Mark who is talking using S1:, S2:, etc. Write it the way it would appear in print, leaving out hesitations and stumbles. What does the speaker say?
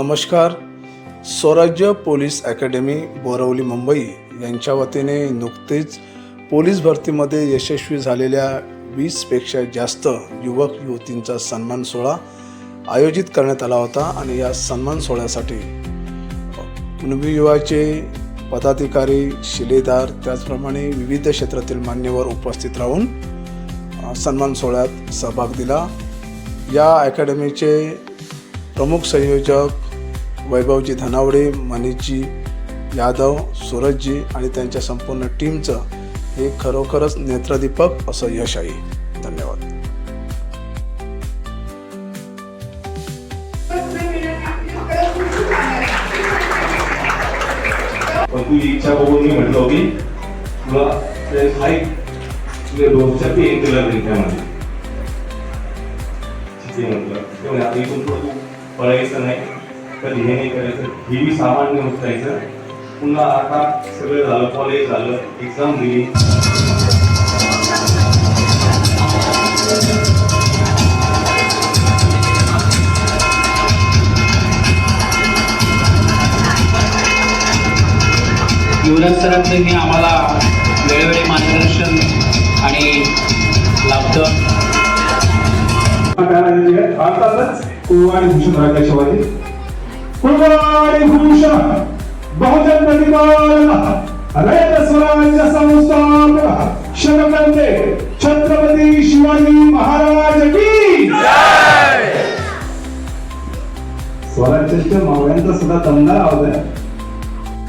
S1: नमस्कार. स्वराज्य police academy Borivali Mumbai यांच्या वतीने नुकतेच पोलीस भरतीमध्ये यशस्वी झालेल्या 20पेक्षा जास्त युवक युवतींचा सन्मान सोहळा आयोजित करण्यात आला होता आणि या सन्मान सोहळ्यासाठी कुणबी विभागाचे पदाधिकारी, शिलेदार, त्याचप्रमाणे विविध क्षेत्रातील मान्यवर उपस्थित राहून सन्मान सोहळ्यात सहभाग दिला. या अकॅडमीचे प्रमुख संयोजक वैभवजी धनावडे, मनीषजी यादव, सूरजजी आणि त्यांच्या संपूर्ण टीमचं हे खरोखरच नेत्रदीपक असं यश आहे. धन्यवाद.
S2: तुझी इच्छा बघून मी म्हटलं की तुला दोनच्या पेन केलं त्यामध्ये म्हटलं तेव्हा आता इथून पुढं तू पळायचं नाही, कधी हे नाही करायचं, हे मी सामान्य उचलायचं. पुन्हा आता सगळं झालं, कॉलेज झालं, एक्झाम दिली.
S3: युवराज सरांचंही आम्हाला वेळोवेळी मार्गदर्शन आणि लाभतं.
S4: भारतातच कुळवाडी भूषण राजाशिवाजी कुळवाडी भूषण बहुजन प्रतिपादन रयत स्वराज्य संस्थापक शरवंते छत्रपती शिवाजी महाराज की जय. स्वराज्याच्या मावळ्यांचा सुद्धा दमदार आवाज आहे.